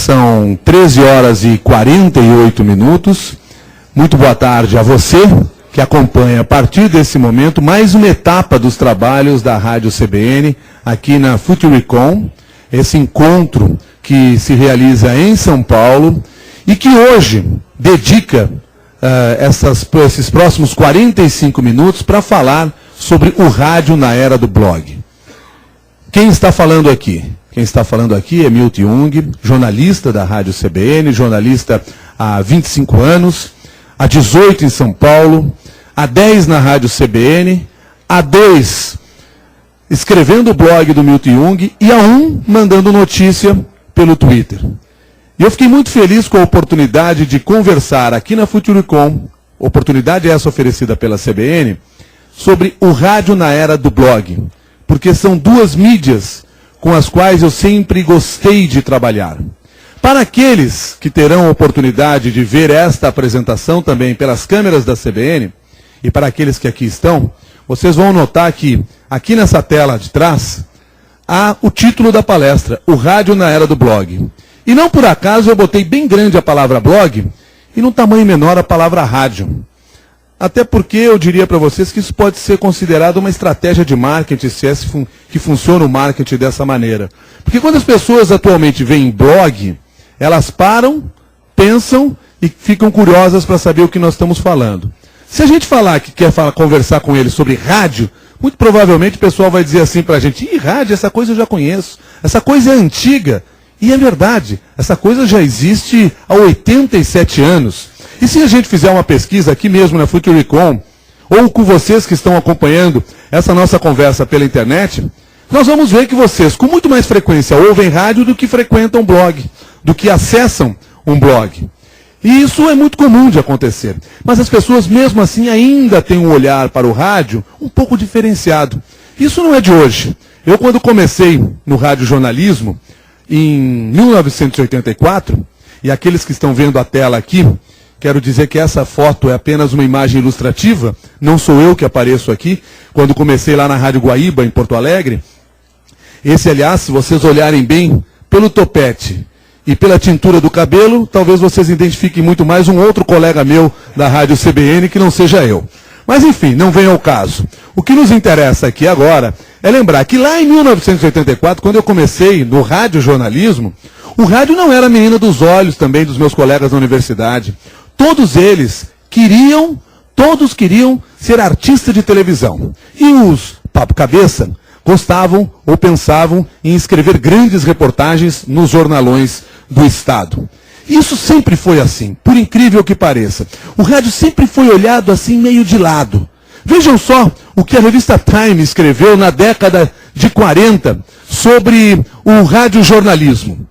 São 13 horas e 48 minutos. Muito boa tarde a você que acompanha a partir desse momento mais uma etapa dos trabalhos da Rádio CBN aqui na Futuricom, esse encontro que se realiza em São Paulo e que hoje dedica esses próximos 45 minutos para falar sobre o rádio na era do blog. Quem está falando aqui? Quem está falando aqui é Milton Jung, jornalista da Rádio CBN, jornalista há 25 anos, há 18 em São Paulo, há 10 na Rádio CBN, há 2 escrevendo o blog do Milton Jung e há 1 mandando notícia pelo Twitter. E eu fiquei muito feliz com a oportunidade de conversar aqui na Futuricom, oportunidade essa oferecida pela CBN, sobre o rádio na era do blog, porque são 2 mídias com as quais eu sempre gostei de trabalhar. Para aqueles que terão a oportunidade de ver esta apresentação também pelas câmeras da CBN, e para aqueles que aqui estão, vocês vão notar que aqui nessa tela de trás há o título da palestra, O Rádio na Era do Blog. E não por acaso eu botei bem grande a palavra blog e num tamanho menor a palavra rádio. Até porque eu diria para vocês que isso pode ser considerado uma estratégia de marketing, se é que funciona o marketing dessa maneira. Porque quando as pessoas atualmente veem blog, elas param, pensam e ficam curiosas para saber o que nós estamos falando. Se a gente falar que quer conversar com eles sobre rádio, muito provavelmente o pessoal vai dizer assim para a gente, rádio, essa coisa eu já conheço, essa coisa é antiga. E é verdade, essa coisa já existe há 87 anos. E se a gente fizer uma pesquisa aqui mesmo na Futuricom, ou com vocês que estão acompanhando essa nossa conversa pela internet, nós vamos ver que vocês, com muito mais frequência, ouvem rádio do que frequentam blog, do que acessam um blog. E isso é muito comum de acontecer. Mas as pessoas, mesmo assim, ainda têm um olhar para o rádio um pouco diferenciado. Isso não é de hoje. Eu, quando comecei no radiojornalismo, em 1984, e aqueles que estão vendo a tela aqui, quero dizer que essa foto é apenas uma imagem ilustrativa, não sou eu que apareço aqui. Quando comecei lá na Rádio Guaíba, em Porto Alegre, esse, aliás, se vocês olharem bem, pelo topete e pela tintura do cabelo, talvez vocês identifiquem muito mais um outro colega meu da Rádio CBN que não seja eu. Mas enfim, não vem ao caso. O que nos interessa aqui agora é lembrar que lá em 1984, quando eu comecei no radiojornalismo, o rádio não era a menina dos olhos também dos meus colegas da universidade. Todos eles todos queriam ser artista de televisão. E os papo-cabeça gostavam ou pensavam em escrever grandes reportagens nos jornalões do Estado. Isso sempre foi assim, por incrível que pareça. O rádio sempre foi olhado assim meio de lado. Vejam só o que a revista Time escreveu na década de 40 sobre o radiojornalismo.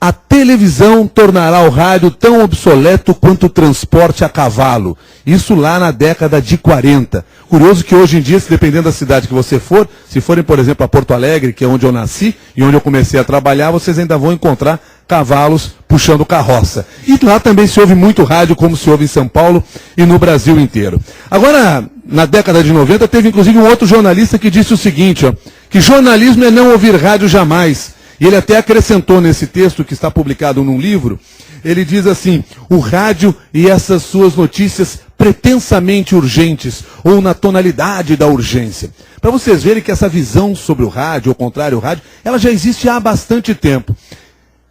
A televisão tornará o rádio tão obsoleto quanto o transporte a cavalo. Isso lá na década de 40. Curioso que hoje em dia, se dependendo da cidade que você for, se forem, por exemplo, a Porto Alegre, que é onde eu nasci e onde eu comecei a trabalhar, vocês ainda vão encontrar cavalos puxando carroça. E lá também se ouve muito rádio, como se ouve em São Paulo e no Brasil inteiro. Agora, na década de 90, teve inclusive um outro jornalista que disse o seguinte, que jornalismo é não ouvir rádio jamais. E ele até acrescentou nesse texto que está publicado num livro, ele diz assim, o rádio e essas suas notícias pretensamente urgentes, ou na tonalidade da urgência. Para vocês verem que essa visão sobre o rádio, ao contrário, o rádio, ela já existe há bastante tempo.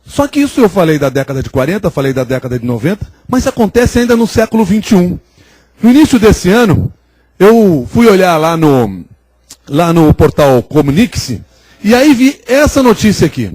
Só que isso eu falei da década de 40, falei da década de 90, mas acontece ainda no século 21. No início desse ano, eu fui olhar lá no portal Comunique-se, e aí vi essa notícia aqui.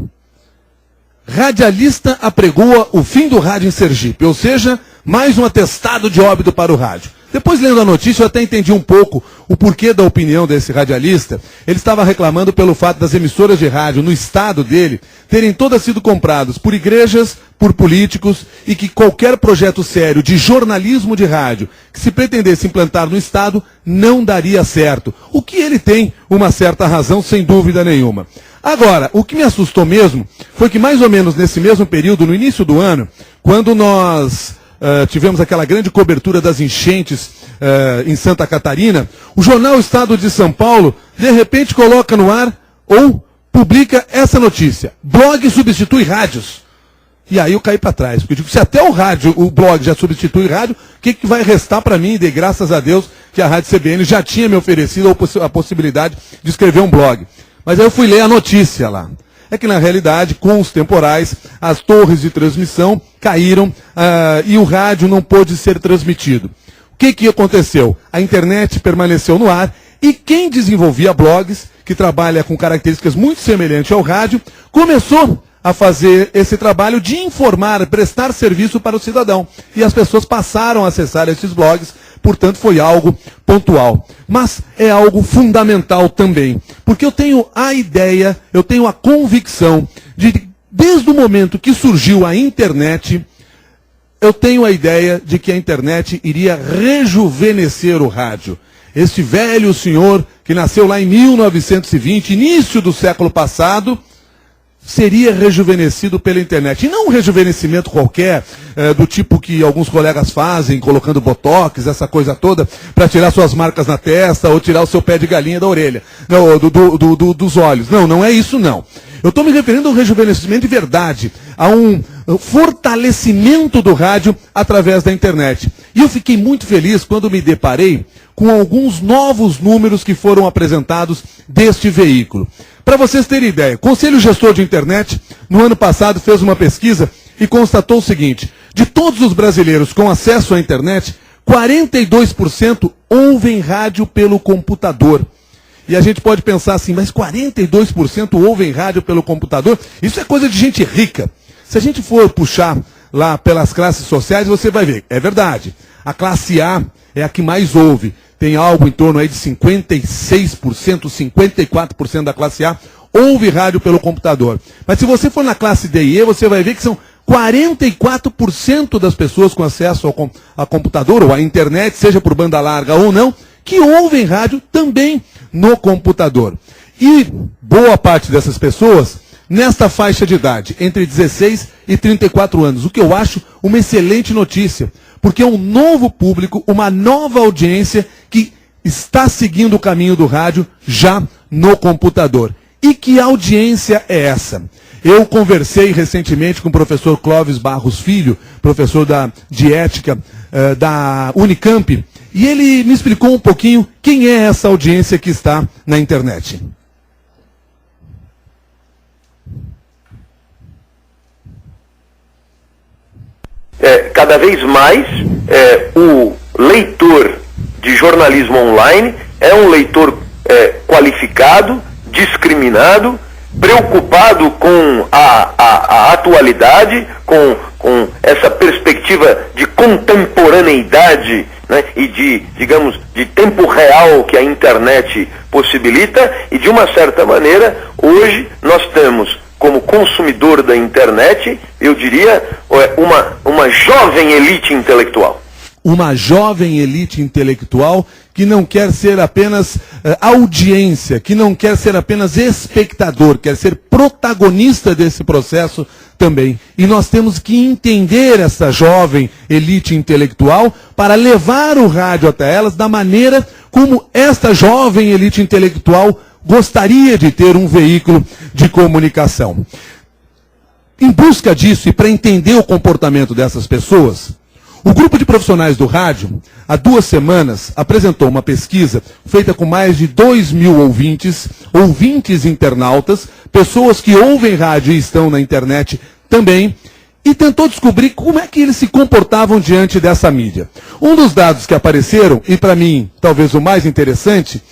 Radialista apregoa o fim do rádio em Sergipe, ou seja, mais um atestado de óbito para o rádio. Depois, lendo a notícia, eu até entendi um pouco o porquê da opinião desse radialista. Ele estava reclamando pelo fato das emissoras de rádio no estado dele terem todas sido compradas por igrejas, por políticos, e que qualquer projeto sério de jornalismo de rádio que se pretendesse implantar no estado não daria certo. O que ele tem uma certa razão, sem dúvida nenhuma. Agora, o que me assustou mesmo foi que mais ou menos nesse mesmo período, no início do ano, quando nós tivemos aquela grande cobertura das enchentes em Santa Catarina, o jornal Estado de São Paulo, de repente, coloca no ar ou publica essa notícia. Blog substitui rádios. E aí eu caí para trás, porque eu digo, se até o rádio, o blog já substitui rádio, o que vai restar para mim? E graças a Deus que a Rádio CBN já tinha me oferecido a possibilidade de escrever um blog. Mas aí eu fui ler a notícia lá. É que na realidade, com os temporais, as torres de transmissão caíram e o rádio não pôde ser transmitido. O que aconteceu? A internet permaneceu no ar e quem desenvolvia blogs, que trabalha com características muito semelhantes ao rádio, começou a fazer esse trabalho de informar, prestar serviço para o cidadão. E as pessoas passaram a acessar esses blogs, portanto foi algo pontual. Mas é algo fundamental também, porque eu tenho a ideia, eu tenho a convicção de, desde o momento que surgiu a internet, eu tenho a ideia de que a internet iria rejuvenescer o rádio. Este velho senhor, que nasceu lá em 1920, início do século passado, seria rejuvenescido pela internet. E não um rejuvenescimento qualquer, do tipo que alguns colegas fazem, colocando botox, essa coisa toda, para tirar suas marcas na testa ou tirar o seu pé de galinha da orelha, não, dos olhos. Não, não é isso não. Eu estou me referindo a um rejuvenescimento de verdade, a um fortalecimento do rádio através da internet. E eu fiquei muito feliz quando me deparei com alguns novos números que foram apresentados deste veículo. Para vocês terem ideia, o Conselho Gestor de Internet, no ano passado, fez uma pesquisa e constatou o seguinte: de todos os brasileiros com acesso à internet, 42% ouvem rádio pelo computador. E a gente pode pensar assim, mas 42% ouvem rádio pelo computador? Isso é coisa de gente rica. Se a gente for puxar lá pelas classes sociais, você vai ver, é verdade. A classe A é a que mais ouve. Tem algo em torno aí de 56%, 54% da classe A ouve rádio pelo computador. Mas se você for na classe D e E, você vai ver que são 44% das pessoas com acesso ao computador ou à internet, seja por banda larga ou não, que ouvem rádio também no computador. E boa parte dessas pessoas nesta faixa de idade, entre 16 e 34 anos, o que eu acho uma excelente notícia, porque é um novo público, uma nova audiência que está seguindo o caminho do rádio já no computador. E que audiência é essa? Eu conversei recentemente com o professor Clóvis Barros Filho, professor de ética da Unicamp, e ele me explicou um pouquinho quem é essa audiência que está na internet. Cada vez mais, o leitor de jornalismo online é um leitor qualificado, discriminado, preocupado com a atualidade, com essa perspectiva de contemporaneidade, né, e de tempo real que a internet possibilita, e de uma certa maneira, hoje nós temos como consumidor da internet, eu diria, uma jovem elite intelectual. Uma jovem elite intelectual que não quer ser apenas audiência, que não quer ser apenas espectador, quer ser protagonista desse processo também. E nós temos que entender essa jovem elite intelectual para levar o rádio até elas da maneira como esta jovem elite intelectual gostaria de ter um veículo de comunicação. Em busca disso e para entender o comportamento dessas pessoas, o grupo de profissionais do rádio, há 2 semanas, apresentou uma pesquisa feita com mais de 2.000 ouvintes internautas, pessoas que ouvem rádio e estão na internet também, e tentou descobrir como é que eles se comportavam diante dessa mídia. Um dos dados que apareceram, e para mim talvez o mais interessante,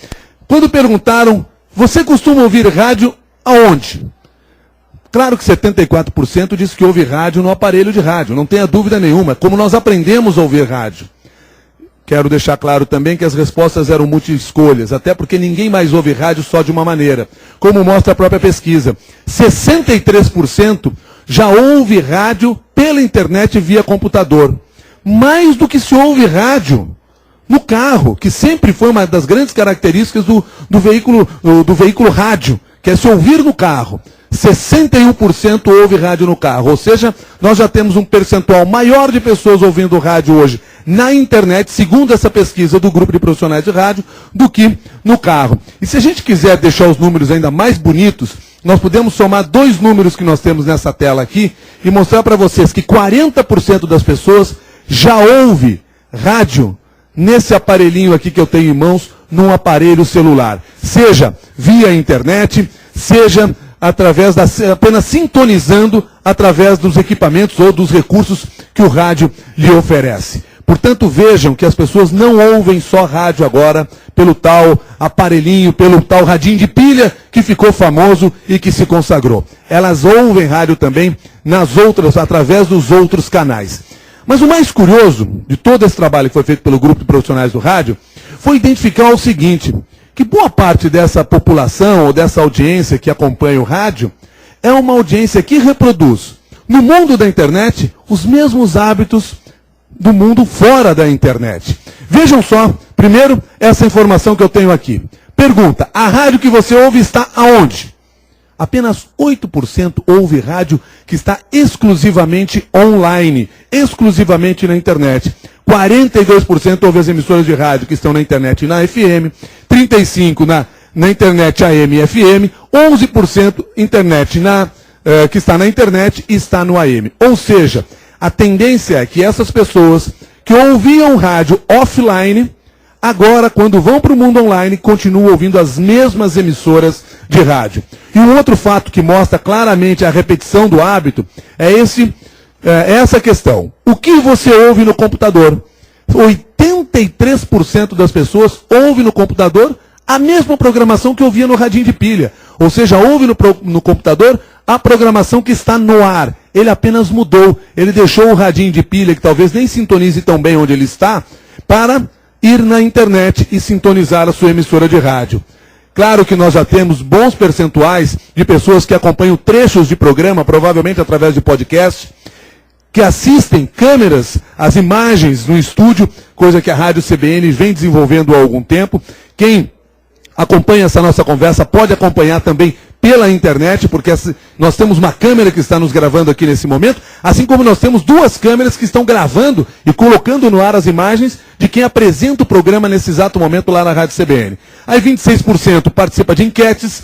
quando perguntaram: você costuma ouvir rádio aonde? Claro que 74% diz que ouve rádio no aparelho de rádio, não tenha dúvida nenhuma, como nós aprendemos a ouvir rádio. Quero deixar claro também que as respostas eram multi-escolhas, até porque ninguém mais ouve rádio só de uma maneira. Como mostra a própria pesquisa, 63% já ouve rádio pela internet via computador. Mais do que se ouve rádio no carro, que sempre foi uma das grandes características do veículo rádio, que é se ouvir no carro. 61% ouve rádio no carro, ou seja, nós já temos um percentual maior de pessoas ouvindo rádio hoje na internet, segundo essa pesquisa do grupo de profissionais de rádio, do que no carro. E se a gente quiser deixar os números ainda mais bonitos, nós podemos somar dois números que nós temos nessa tela aqui e mostrar para vocês que 40% das pessoas já ouve rádio nesse aparelhinho aqui que eu tenho em mãos, num aparelho celular. Seja via internet, seja através apenas sintonizando através dos equipamentos ou dos recursos que o rádio lhe oferece. Portanto, vejam que as pessoas não ouvem só rádio agora pelo tal aparelhinho, pelo tal radinho de pilha que ficou famoso e que se consagrou. Elas ouvem rádio também através dos outros canais. Mas o mais curioso de todo esse trabalho que foi feito pelo grupo de profissionais do rádio foi identificar o seguinte, que boa parte dessa população ou dessa audiência que acompanha o rádio é uma audiência que reproduz no mundo da internet os mesmos hábitos do mundo fora da internet. Vejam só, primeiro, essa informação que eu tenho aqui. Pergunta, a rádio que você ouve está aonde? Apenas 8% ouve rádio que está exclusivamente online, exclusivamente na internet. 42% ouve as emissoras de rádio que estão na internet e na FM, 35% na internet AM e FM, 11% internet que está na internet e está no AM. Ou seja, a tendência é que essas pessoas que ouviam rádio offline, agora, quando vão para o mundo online, continuam ouvindo as mesmas emissoras de rádio. E um outro fato que mostra claramente a repetição do hábito é essa questão. O que você ouve no computador? 83% das pessoas ouve no computador a mesma programação que ouvia no radinho de pilha. Ou seja, ouve no computador a programação que está no ar. Ele apenas mudou. Ele deixou o radinho de pilha, que talvez nem sintonize tão bem onde ele está, para ir na internet e sintonizar a sua emissora de rádio. Claro que nós já temos bons percentuais de pessoas que acompanham trechos de programa, provavelmente através de podcast, que assistem câmeras, as imagens no estúdio, coisa que a Rádio CBN vem desenvolvendo há algum tempo. Quem acompanha essa nossa conversa pode acompanhar também pela internet, porque nós temos uma câmera que está nos gravando aqui nesse momento, assim como nós temos duas câmeras que estão gravando e colocando no ar as imagens de quem apresenta o programa nesse exato momento lá na Rádio CBN. Aí 26% participa de enquetes,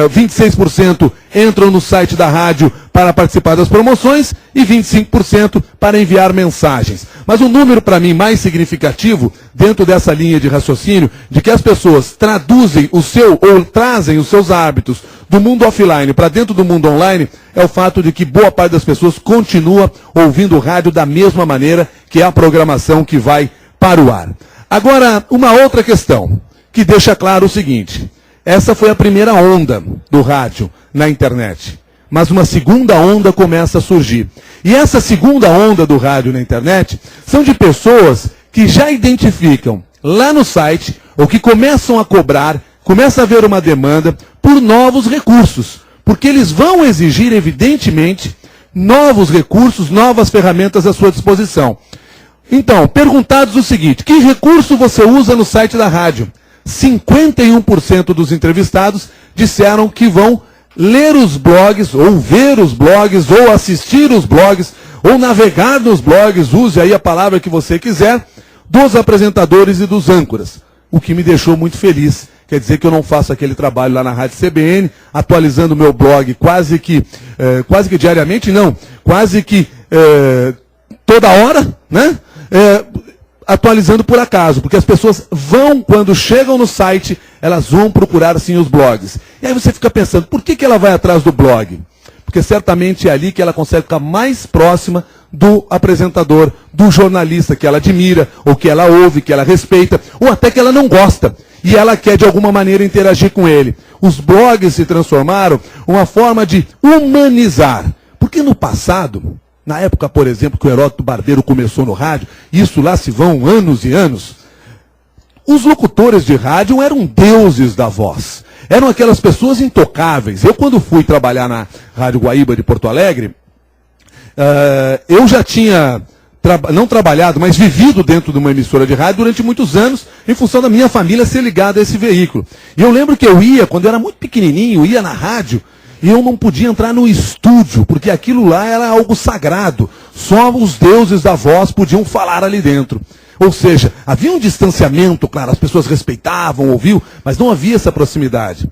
26% entram no site da rádio para participar das promoções e 25% para enviar mensagens. Mas o número para mim mais significativo, dentro dessa linha de raciocínio, de que as pessoas traduzem trazem os seus hábitos do mundo offline para dentro do mundo online, é o fato de que boa parte das pessoas continua ouvindo o rádio da mesma maneira que é a programação que vai para o ar. Agora, uma outra questão, que deixa claro o seguinte, essa foi a primeira onda do rádio na internet, mas uma segunda onda começa a surgir. E essa segunda onda do rádio na internet são de pessoas que já identificam lá no site, ou que começam a cobrar, começa a haver uma demanda por novos recursos, porque eles vão exigir, evidentemente, novos recursos, novas ferramentas à sua disposição. Então, perguntados o seguinte, que recurso você usa no site da rádio? 51% dos entrevistados disseram que vão ler os blogs, ou ver os blogs, ou assistir os blogs, ou navegar nos blogs, use aí a palavra que você quiser, dos apresentadores e dos âncoras. O que me deixou muito feliz. Quer dizer que eu não faço aquele trabalho lá na Rádio CBN, atualizando o meu blog quase que diariamente, não, quase que toda hora, né? Atualizando por acaso, porque as pessoas vão, quando chegam no site, elas vão procurar sim os blogs. E aí você fica pensando, por que ela vai atrás do blog? Porque certamente é ali que ela consegue ficar mais próxima do apresentador, do jornalista que ela admira, ou que ela ouve, que ela respeita, ou até que ela não gosta. E ela quer de alguma maneira interagir com ele. Os blogs se transformaram uma forma de humanizar. Porque no passado, na época, por exemplo, que o Heródoto Barbeiro começou no rádio, isso lá se vão anos e anos, os locutores de rádio eram deuses da voz. Eram aquelas pessoas intocáveis. Eu, quando fui trabalhar na Rádio Guaíba de Porto Alegre, eu já tinha não trabalhado, mas vivido dentro de uma emissora de rádio durante muitos anos, em função da minha família ser ligada a esse veículo. E eu lembro que eu ia, quando eu era muito pequenininho, ia na rádio, e eu não podia entrar no estúdio, porque aquilo lá era algo sagrado. Só os deuses da voz podiam falar ali dentro. Ou seja, havia um distanciamento, claro, as pessoas respeitavam, ouviam, mas não havia essa proximidade.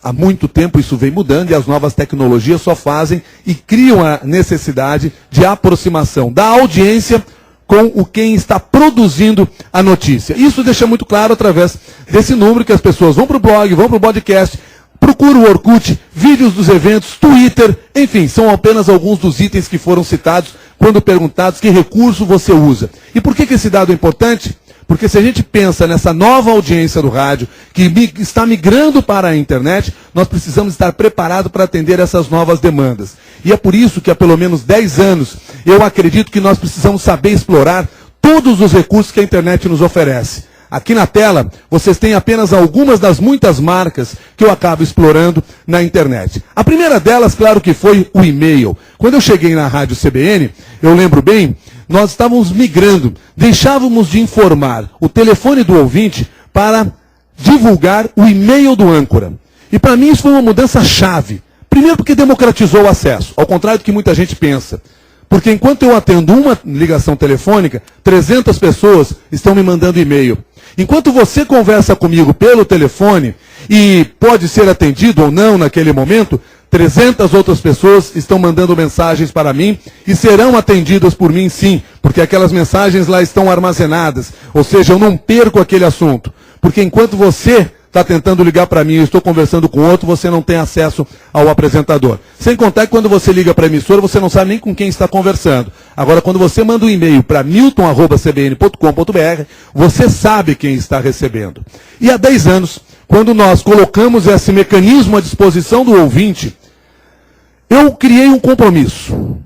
há muito tempo isso vem mudando e as novas tecnologias só fazem e criam a necessidade de aproximação da audiência com o quem está produzindo a notícia. Isso deixa muito claro através desse número que as pessoas vão para o blog, vão para o podcast, procuram o Orkut, vídeos dos eventos, Twitter, enfim, são apenas alguns dos itens que foram citados quando perguntados que recurso você usa. E por que esse dado é importante? Porque se a gente pensa nessa nova audiência do rádio, que está migrando para a internet, nós precisamos estar preparados para atender essas novas demandas. E é por isso que há pelo menos 10 anos, eu acredito que nós precisamos saber explorar todos os recursos que a internet nos oferece. Aqui na tela, vocês têm apenas algumas das muitas marcas que eu acabo explorando na internet. A primeira delas, claro que foi o e-mail. Quando eu cheguei na Rádio CBN, eu lembro bem, nós estávamos migrando, deixávamos de informar o telefone do ouvinte para divulgar o e-mail do âncora. E para mim isso foi uma mudança chave. Primeiro porque democratizou o acesso, ao contrário do que muita gente pensa. Porque enquanto eu atendo uma ligação telefônica, 300 pessoas estão me mandando e-mail. Enquanto você conversa comigo pelo telefone, e pode ser atendido ou não naquele momento, 300 outras pessoas estão mandando mensagens para mim e serão atendidas por mim sim, porque aquelas mensagens lá estão armazenadas. Ou seja, eu não perco aquele assunto. Porque enquanto você está tentando ligar para mim e eu estou conversando com outro, você não tem acesso ao apresentador. Sem contar que quando você liga para a emissora, você não sabe nem com quem está conversando. Agora, quando você manda um e-mail para milton@cbn.com.br, você sabe quem está recebendo. E há 10 anos, quando nós colocamos esse mecanismo à disposição do ouvinte, eu criei um compromisso.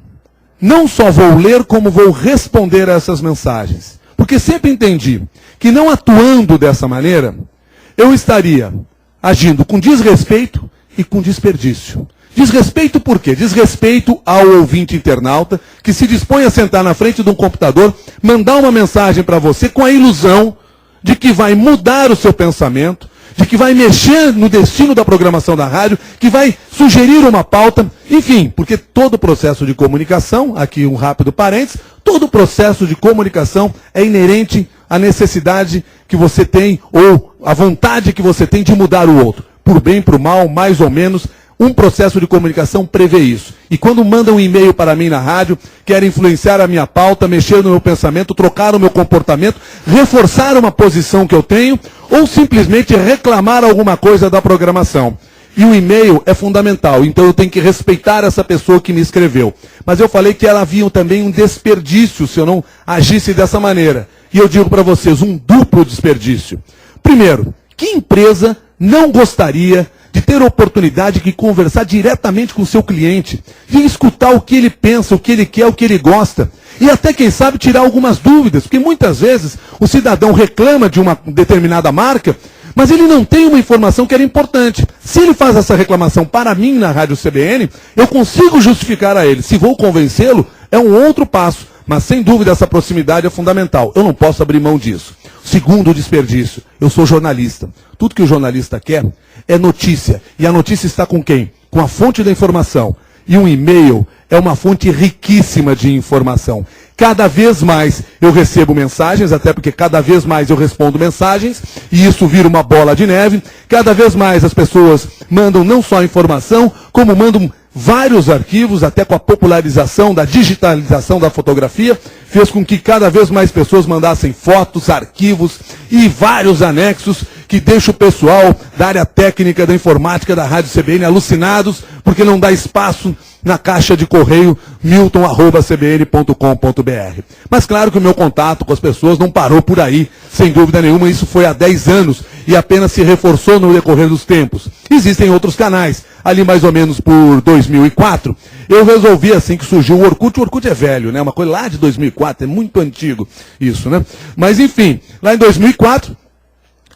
Não só vou ler, como vou responder a essas mensagens. Porque sempre entendi que não atuando dessa maneira, eu estaria agindo com desrespeito e com desperdício. Desrespeito por quê? Desrespeito ao ouvinte internauta que se dispõe a sentar na frente de um computador, mandar uma mensagem para você com a ilusão de que vai mudar o seu pensamento, de que vai mexer no destino da programação da rádio, que vai sugerir uma pauta, enfim, porque todo processo de comunicação, aqui um rápido parênteses, todo processo de comunicação é inerente à necessidade que você tem, ou à vontade que você tem de mudar o outro. Por bem, por mal, mais ou menos, um processo de comunicação prevê isso. E quando mandam um e-mail para mim na rádio, querem influenciar a minha pauta, mexer no meu pensamento, trocar o meu comportamento, reforçar uma posição que eu tenho, ou simplesmente reclamar alguma coisa da programação. E o e-mail é fundamental, então eu tenho que respeitar essa pessoa que me escreveu. Mas eu falei que ela havia também um desperdício se eu não agisse dessa maneira. E eu digo para vocês, um duplo desperdício. Primeiro, que empresa não gostaria de ter a oportunidade de conversar diretamente com o seu cliente, de escutar o que ele pensa, o que ele quer, o que ele gosta, e até, quem sabe, tirar algumas dúvidas, porque muitas vezes o cidadão reclama de uma determinada marca, mas ele não tem uma informação que era importante. Se ele faz essa reclamação para mim na Rádio CBN, eu consigo justificar a ele. Se vou convencê-lo, é um outro passo. Mas, sem dúvida, essa proximidade é fundamental. Eu não posso abrir mão disso. Segundo desperdício, eu sou jornalista. Tudo que o jornalista quer é notícia. E a notícia está com quem? Com a fonte da informação. E um e-mail é uma fonte riquíssima de informação. Cada vez mais eu recebo mensagens, até porque cada vez mais eu respondo mensagens, e isso vira uma bola de neve. Cada vez mais as pessoas mandam não só informação, como mandam vários arquivos, até com a popularização da digitalização da fotografia, fez com que cada vez mais pessoas mandassem fotos, arquivos e vários anexos que deixam o pessoal da área técnica da informática da Rádio CBN alucinados, porque não dá espaço na caixa de correio milton@cbn.com.br. Mas claro que o meu contato com as pessoas não parou por aí, sem dúvida nenhuma, isso foi há 10 anos e apenas se reforçou no decorrer dos tempos. Existem outros canais. Ali mais ou menos por 2004, eu resolvi, assim que surgiu o Orkut é velho, né? Uma coisa lá de 2004, é muito antigo isso, né? Mas enfim, lá em 2004,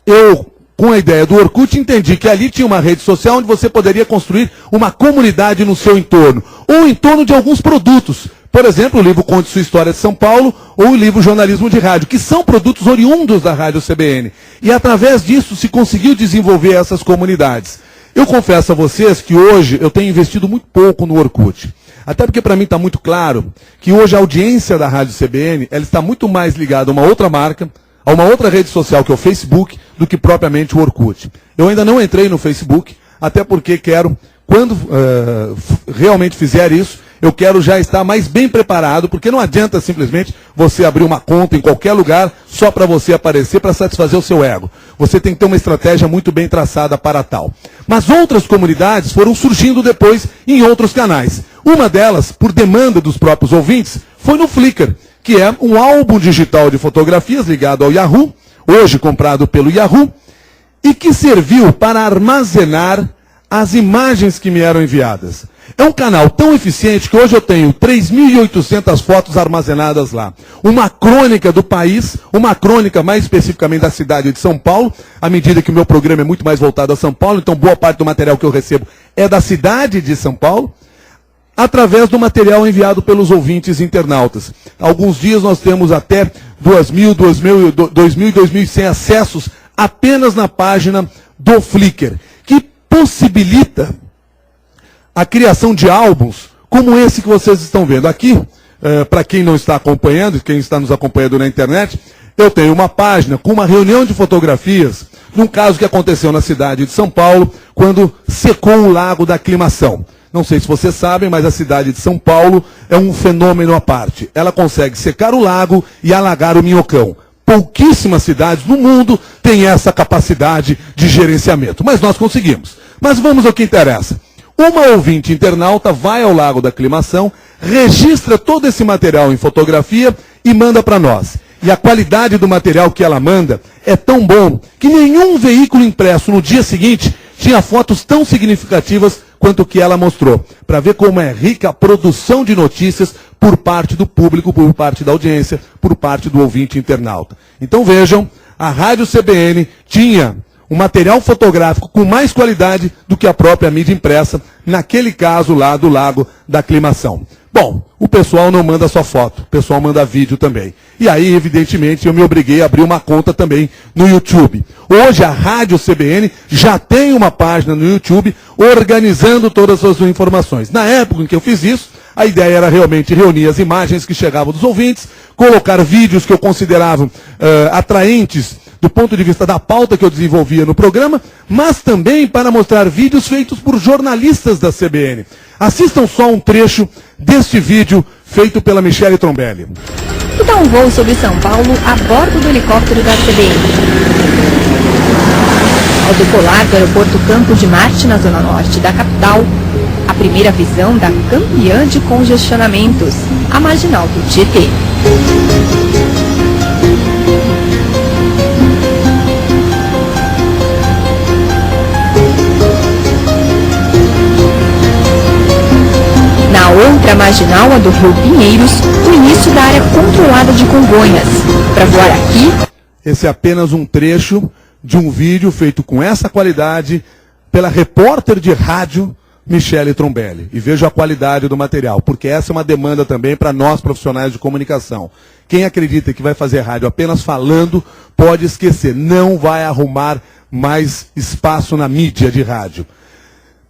eu, com a ideia do Orkut, entendi que ali tinha uma rede social onde você poderia construir uma comunidade no seu entorno, ou em torno de alguns produtos. Por exemplo, o livro Conte Sua História de São Paulo, ou o livro Jornalismo de Rádio, que são produtos oriundos da Rádio CBN. E através disso se conseguiu desenvolver essas comunidades. Eu confesso a vocês que hoje eu tenho investido muito pouco no Orkut. Até porque para mim está muito claro que hoje a audiência da Rádio CBN ela está muito mais ligada a uma outra marca, a uma outra rede social que é o Facebook, do que propriamente o Orkut. Eu ainda não entrei no Facebook, até porque quero, quando realmente fizer isso, eu quero já estar mais bem preparado, porque não adianta simplesmente você abrir uma conta em qualquer lugar só para você aparecer, para satisfazer o seu ego. Você tem que ter uma estratégia muito bem traçada para tal. Mas outras comunidades foram surgindo depois em outros canais. Uma delas, por demanda dos próprios ouvintes, foi no Flickr, que é um álbum digital de fotografias ligado ao Yahoo, hoje comprado pelo Yahoo, e que serviu para armazenar as imagens que me eram enviadas. É um canal tão eficiente que hoje eu tenho 3.800 fotos armazenadas lá. Uma crônica do país, uma crônica mais especificamente da cidade de São Paulo, à medida que o meu programa é muito mais voltado a São Paulo, então boa parte do material que eu recebo é da cidade de São Paulo, através do material enviado pelos ouvintes internautas. Alguns dias nós temos até 2.000, 2.100 acessos apenas na página do Flickr, que possibilita a criação de álbuns como esse que vocês estão vendo aqui. Para quem não está acompanhando, quem está nos acompanhando na internet, eu tenho uma página com uma reunião de fotografias, num caso que aconteceu na cidade de São Paulo, quando secou o Lago da Aclimação. Não sei se vocês sabem, mas a cidade de São Paulo é um fenômeno à parte. Ela consegue secar o lago e alagar o Minhocão. Pouquíssimas cidades no mundo têm essa capacidade de gerenciamento, mas nós conseguimos. Mas vamos ao que interessa. Uma ouvinte internauta vai ao Lago da Aclimação, registra todo esse material em fotografia e manda para nós. E a qualidade do material que ela manda é tão bom que nenhum veículo impresso no dia seguinte tinha fotos tão significativas quanto o que ela mostrou. Para ver como é rica a produção de notícias por parte do público, por parte da audiência, por parte do ouvinte internauta. Então vejam, a Rádio CBN tinha um material fotográfico com mais qualidade do que a própria mídia impressa, naquele caso lá do Lago da Aclimação. Bom, o pessoal não manda só foto, o pessoal manda vídeo também. E aí, evidentemente, eu me obriguei a abrir uma conta também no YouTube. Hoje, a Rádio CBN já tem uma página no YouTube organizando todas as suas informações. Na época em que eu fiz isso, a ideia era realmente reunir as imagens que chegavam dos ouvintes, colocar vídeos que eu considerava atraentes do ponto de vista da pauta que eu desenvolvia no programa, mas também para mostrar vídeos feitos por jornalistas da CBN. Assistam só um trecho deste vídeo feito pela Michele Trombelli. Que dá um voo sobre São Paulo a bordo do helicóptero da CBN. Ao decolar do aeroporto Campo de Marte, na zona norte da capital, a primeira visão da campeã de congestionamentos, a marginal do Tietê. Na outra marginal, a do Rio Pinheiros, o início da área controlada de Congonhas. Para voar aqui... Esse é apenas um trecho de um vídeo feito com essa qualidade pela repórter de rádio Michele Trombelli. E veja a qualidade do material, porque essa é uma demanda também para nós profissionais de comunicação. Quem acredita que vai fazer rádio apenas falando, pode esquecer, não vai arrumar mais espaço na mídia de rádio.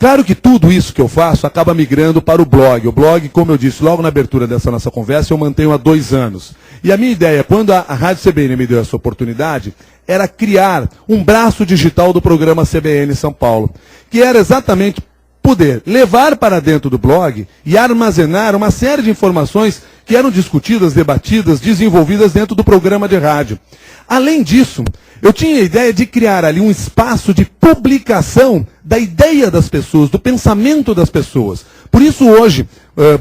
Claro que tudo isso que eu faço acaba migrando para o blog. O blog, como eu disse logo na abertura dessa nossa conversa, eu mantenho há 2 anos. E a minha ideia, quando a Rádio CBN me deu essa oportunidade, era criar um braço digital do programa CBN São Paulo, que era exatamente poder levar para dentro do blog e armazenar uma série de informações que eram discutidas, debatidas, desenvolvidas dentro do programa de rádio. Além disso, eu tinha a ideia de criar ali um espaço de publicação da ideia das pessoas, do pensamento das pessoas. Por isso hoje,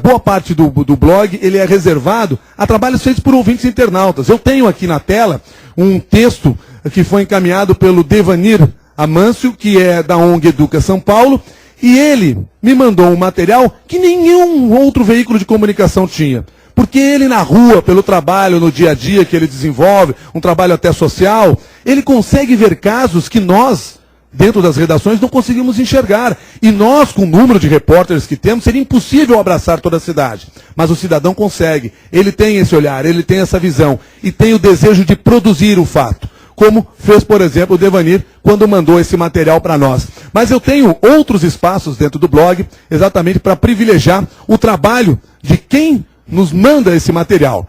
boa parte do blog ele é reservado a trabalhos feitos por ouvintes internautas. Eu tenho aqui na tela um texto que foi encaminhado pelo Devanir Amâncio, que é da ONG Educa São Paulo, e ele me mandou um material que nenhum outro veículo de comunicação tinha. Porque ele na rua, pelo trabalho, no dia a dia que ele desenvolve, um trabalho até social, ele consegue ver casos que nós, dentro das redações, não conseguimos enxergar. E nós, com o número de repórteres que temos, seria impossível abraçar toda a cidade. Mas o cidadão consegue. Ele tem esse olhar, ele tem essa visão. E tem o desejo de produzir o fato. Como fez, por exemplo, o Devanir, quando mandou esse material para nós. Mas eu tenho outros espaços dentro do blog, exatamente para privilegiar o trabalho de quem nos manda esse material.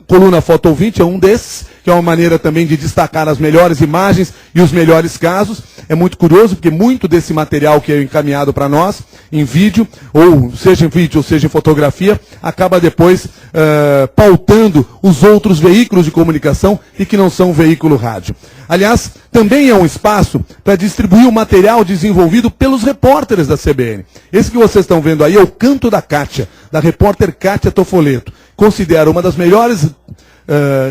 Coluna Foto Ouvinte é um desses, que é uma maneira também de destacar as melhores imagens e os melhores casos. É muito curioso, porque muito desse material que é encaminhado para nós, em vídeo, ou seja em vídeo, ou seja em fotografia, acaba depois pautando os outros veículos de comunicação e que não são veículo rádio. Aliás, também é um espaço para distribuir o material desenvolvido pelos repórteres da CBN. Esse que vocês estão vendo aí é o Canto da Kátia, da repórter Kátia Tofoleto. Considero uma das melhores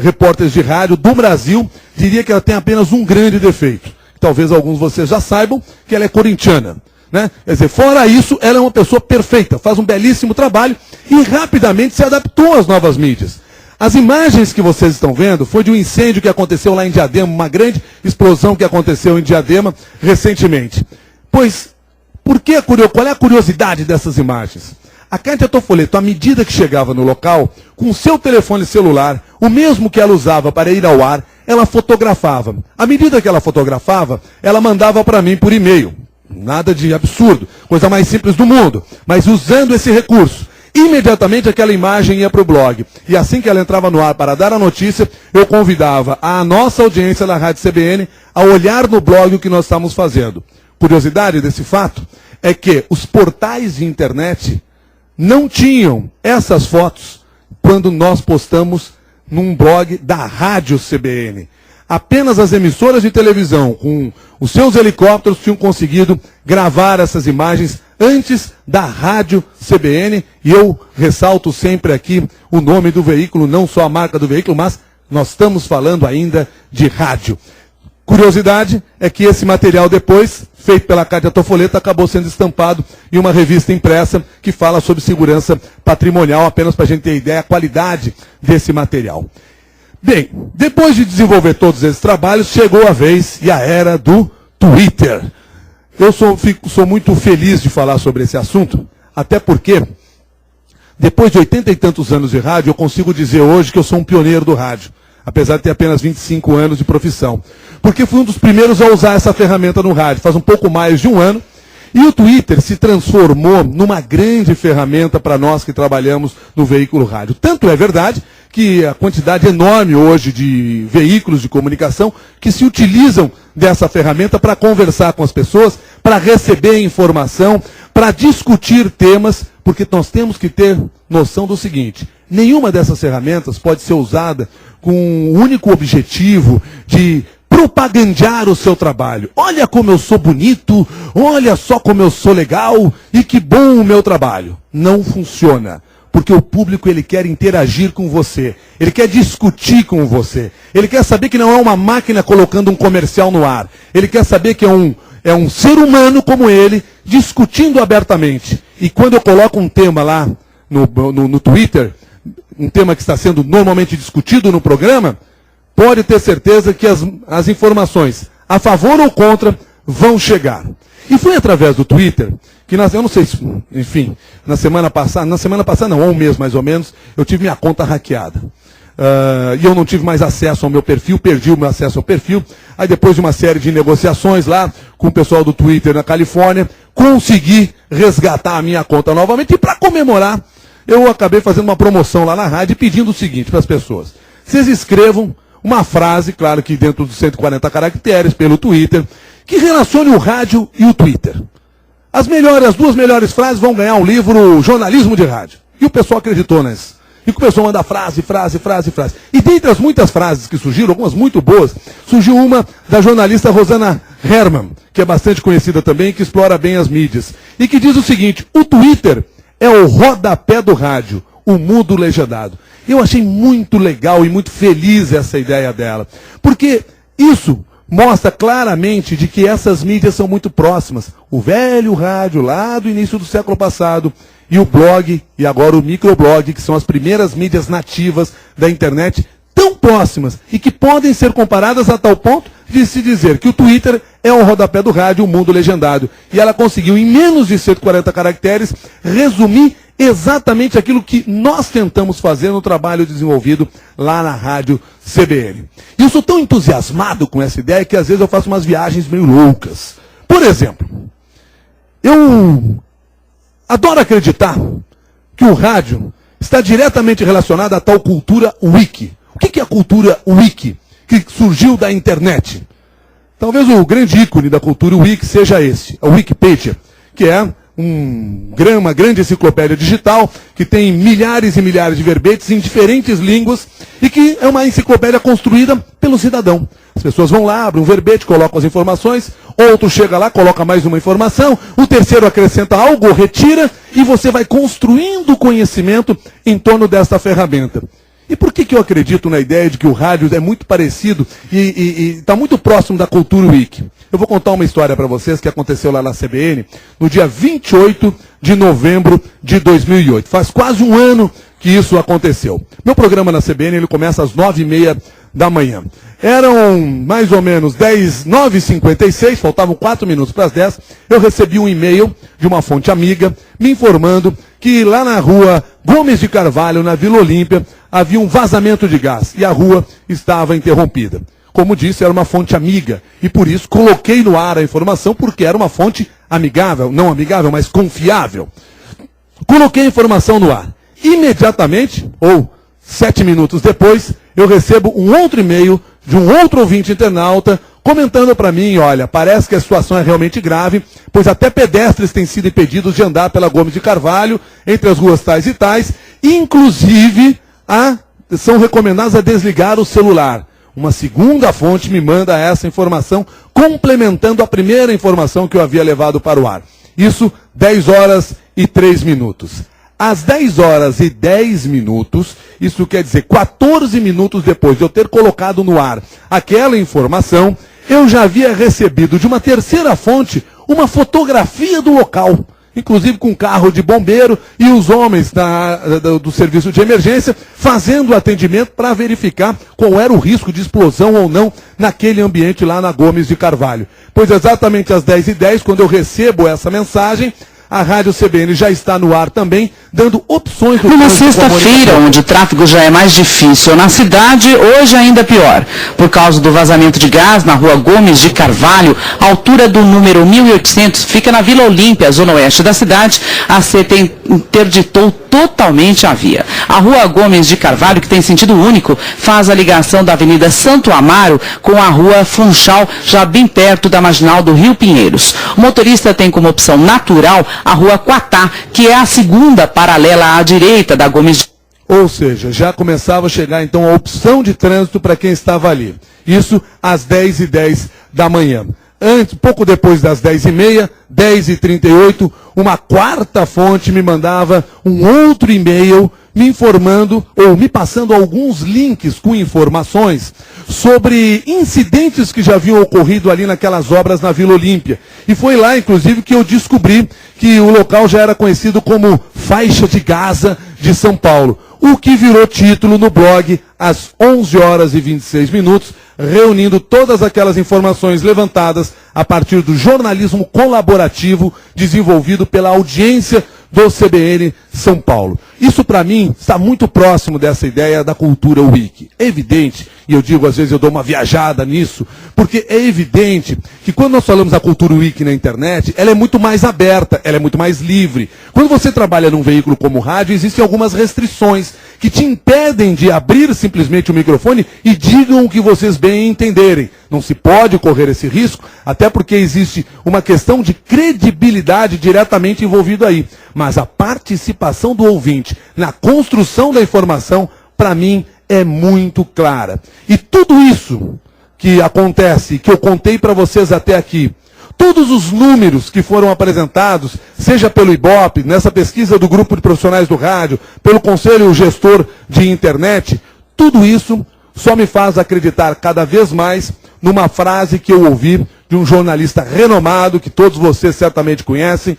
repórteres de rádio do Brasil. Diria que ela tem apenas um grande defeito. Talvez alguns de vocês já saibam que ela é corintiana. Né? Quer dizer, fora isso, ela é uma pessoa perfeita, faz um belíssimo trabalho e rapidamente se adaptou às novas mídias. As imagens que vocês estão vendo foi de um incêndio que aconteceu lá em Diadema, uma grande explosão que aconteceu em Diadema recentemente. Pois, qual é a curiosidade dessas imagens? A Kátia Tofoleto, à medida que chegava no local, com o seu telefone celular, o mesmo que ela usava para ir ao ar, ela fotografava. À medida que ela fotografava, ela mandava para mim por e-mail. Nada de absurdo, coisa mais simples do mundo. Mas usando esse recurso, imediatamente aquela imagem ia para o blog. E assim que ela entrava no ar para dar a notícia, eu convidava a nossa audiência da Rádio CBN a olhar no blog o que nós estamos fazendo. Curiosidade desse fato é que os portais de internet não tinham essas fotos quando nós postamos num blog da Rádio CBN. Apenas as emissoras de televisão, com os seus helicópteros, tinham conseguido gravar essas imagens antes da Rádio CBN. E eu ressalto sempre aqui o nome do veículo, não só a marca do veículo, mas nós estamos falando ainda de rádio. Curiosidade é que esse material depois, feito pela Kátia Tofoleto, acabou sendo estampado em uma revista impressa que fala sobre segurança patrimonial, apenas para a gente ter ideia da qualidade desse material. Bem, depois de desenvolver todos esses trabalhos, chegou a vez e a era do Twitter. Eu sou muito feliz de falar sobre esse assunto, até porque, depois de 80 e tantos anos de rádio, eu consigo dizer hoje que eu sou um pioneiro do rádio, apesar de ter apenas 25 anos de profissão. Porque fui um dos primeiros a usar essa ferramenta no rádio, faz um pouco mais de um ano, e o Twitter se transformou numa grande ferramenta para nós que trabalhamos no veículo rádio. Tanto é verdade que a quantidade enorme hoje de veículos de comunicação que se utilizam dessa ferramenta para conversar com as pessoas, para receber informação, para discutir temas, porque nós temos que ter noção do seguinte: nenhuma dessas ferramentas pode ser usada com o único objetivo de propagandear o seu trabalho. Olha como eu sou bonito, olha só como eu sou legal e que bom o meu trabalho. Não funciona. Porque o público ele quer interagir com você, ele quer discutir com você, ele quer saber que não é uma máquina colocando um comercial no ar, ele quer saber que é um ser humano como ele, discutindo abertamente. E quando eu coloco um tema lá no Twitter, um tema que está sendo normalmente discutido no programa, pode ter certeza que as informações a favor ou contra vão chegar. E foi através do Twitter que eu não sei se, enfim, na semana passada não, há um mês mais ou menos, eu tive minha conta hackeada. E eu não tive mais acesso ao meu perfil, perdi o meu acesso ao perfil. Aí depois de uma série de negociações lá com o pessoal do Twitter na Califórnia, consegui resgatar a minha conta novamente. E para comemorar, eu acabei fazendo uma promoção lá na rádio pedindo o seguinte para as pessoas: vocês escrevam uma frase, claro que dentro dos 140 caracteres, pelo Twitter, que relacione o rádio e o Twitter. As duas melhores frases vão ganhar um livro Jornalismo de Rádio. E o pessoal acreditou nisso. E começou a mandar frase. E dentre as muitas frases que surgiram, algumas muito boas, surgiu uma da jornalista Rosana Herman, que é bastante conhecida também, que explora bem as mídias. E que diz o seguinte: o Twitter é o rodapé do rádio, o mudo legendado. Eu achei muito legal e muito feliz essa ideia dela. Porque isso mostra claramente de que essas mídias são muito próximas. O velho rádio lá do início do século passado e o blog e agora o microblog, que são as primeiras mídias nativas da internet, tão próximas e que podem ser comparadas a tal ponto de se dizer que o Twitter é o rodapé do rádio, o mundo legendado. E ela conseguiu, em menos de 140 caracteres, resumir exatamente aquilo que nós tentamos fazer no trabalho desenvolvido lá na Rádio CBN. E eu sou tão entusiasmado com essa ideia que às vezes eu faço umas viagens meio loucas. Por exemplo, eu adoro acreditar que o rádio está diretamente relacionado à tal cultura wiki. O que é a cultura wiki? que surgiu da internet. Talvez o grande ícone da cultura Wiki seja esse, a Wikipedia, que é uma grande enciclopédia digital, que tem milhares e milhares de verbetes em diferentes línguas, e que é uma enciclopédia construída pelo cidadão. As pessoas vão lá, abrem um verbete, colocam as informações, outro chega lá, coloca mais uma informação, o terceiro acrescenta algo, retira, e você vai construindo conhecimento em torno dessa ferramenta. E por que eu acredito na ideia de que o rádio é muito parecido e está muito próximo da cultura Wiki? Eu vou contar uma história para vocês que aconteceu lá na CBN no dia 28 de novembro de 2008. Faz quase um ano que isso aconteceu. Meu programa na CBN ele começa às 9h30 da manhã. Eram mais ou menos 9h56, faltavam 4 minutos para as 10, eu recebi um e-mail de uma fonte amiga me informando que lá na rua Gomes de Carvalho, na Vila Olímpia, havia um vazamento de gás e a rua estava interrompida. Como disse, era uma fonte amiga e por isso coloquei no ar a informação porque era uma fonte amigável, não amigável, mas confiável. Coloquei a informação no ar. Imediatamente, ou 7 minutos depois, eu recebo um outro e-mail de um outro ouvinte internauta comentando para mim, olha, parece que a situação é realmente grave, pois até pedestres têm sido impedidos de andar pela Gomes de Carvalho, entre as ruas tais e tais, inclusive são recomendados a desligar o celular. Uma segunda fonte me manda essa informação, complementando a primeira informação que eu havia levado para o ar. Isso, 10h03. Às 10h10, isso quer dizer 14 minutos depois de eu ter colocado no ar aquela informação, eu já havia recebido de uma terceira fonte uma fotografia do local, inclusive com carro de bombeiro e os homens do serviço de emergência fazendo o atendimento para verificar qual era o risco de explosão ou não naquele ambiente lá na Gomes de Carvalho. Pois exatamente às 10h10, quando eu recebo essa mensagem, a Rádio CBN já está no ar também, dando opções do numa sexta-feira, onde o tráfego já é mais difícil na cidade, hoje ainda pior. Por causa do vazamento de gás na rua Gomes de Carvalho, a altura do número 1800, fica na Vila Olímpia, zona oeste da cidade, a CT interditou totalmente a via. A rua Gomes de Carvalho, que tem sentido único, faz a ligação da Avenida Santo Amaro com a rua Funchal, já bem perto da marginal do Rio Pinheiros. O motorista tem como opção natural a rua Quatá, que é a segunda paralela à direita da Gomes de... Ou seja, já começava a chegar então a opção de trânsito para quem estava ali. Isso às 10h10 da manhã. Antes, pouco depois das 10h30, 10h38, uma quarta fonte me mandava um outro e-mail me informando ou me passando alguns links com informações sobre incidentes que já haviam ocorrido ali naquelas obras na Vila Olímpia. E foi lá, inclusive, que eu descobri que o local já era conhecido como Faixa de Gaza de São Paulo, o que virou título no blog às 11h26, reunindo todas aquelas informações levantadas a partir do jornalismo colaborativo desenvolvido pela audiência do CBN São Paulo. Isso, para mim, está muito próximo dessa ideia da cultura Wiki. É evidente, e eu digo, às vezes eu dou uma viajada nisso, porque é evidente que quando nós falamos da cultura Wiki na internet, ela é muito mais aberta, ela é muito mais livre. Quando você trabalha num veículo como o rádio, existem algumas restrições que te impedem de abrir simplesmente o microfone e digam o que vocês bem entenderem. Não se pode correr esse risco, até porque existe uma questão de credibilidade diretamente envolvida aí. Mas a participação do ouvinte na construção da informação, para mim, é muito clara. E tudo isso que acontece, que eu contei para vocês até aqui, todos os números que foram apresentados, seja pelo Ibope, nessa pesquisa do grupo de profissionais do rádio, pelo Conselho Gestor de Internet, tudo isso só me faz acreditar cada vez mais numa frase que eu ouvi de um jornalista renomado, que todos vocês certamente conhecem,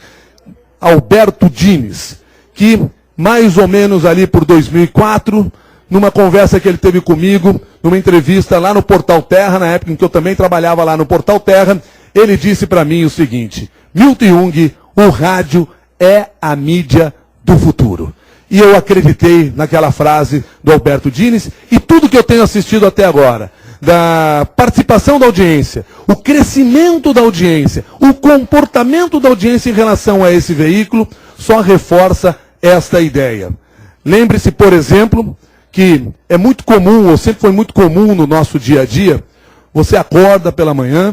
Alberto Dines, que mais ou menos ali por 2004, numa conversa que ele teve comigo, numa entrevista lá no Portal Terra, na época em que eu também trabalhava lá no Portal Terra, ele disse para mim o seguinte: Milton Jung, o rádio é a mídia do futuro. E eu acreditei naquela frase do Alberto Dines, e tudo que eu tenho assistido até agora, da participação da audiência, o crescimento da audiência, o comportamento da audiência em relação a esse veículo, só reforça esta ideia. Lembre-se, por exemplo, que é muito comum, ou sempre foi muito comum no nosso dia a dia, você acorda pela manhã,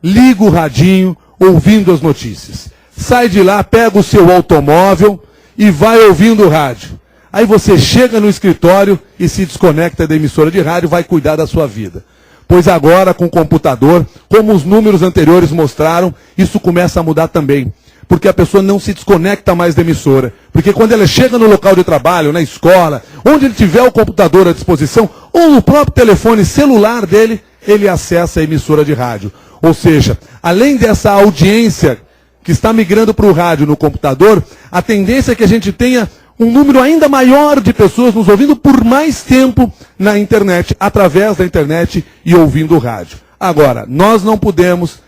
liga o radinho, ouvindo as notícias. Sai de lá, pega o seu automóvel e vai ouvindo o rádio. Aí você chega no escritório e se desconecta da emissora de rádio, vai cuidar da sua vida. Pois agora, com o computador, como os números anteriores mostraram, isso começa a mudar também. Porque a pessoa não se desconecta mais da emissora. Porque quando ela chega no local de trabalho, na escola, onde ele tiver o computador à disposição, ou no próprio telefone celular dele, ele acessa a emissora de rádio. Ou seja, além dessa audiência que está migrando para o rádio no computador, a tendência é que a gente tenha um número ainda maior de pessoas nos ouvindo por mais tempo na internet, através da internet e ouvindo o rádio. Agora, nós não podemos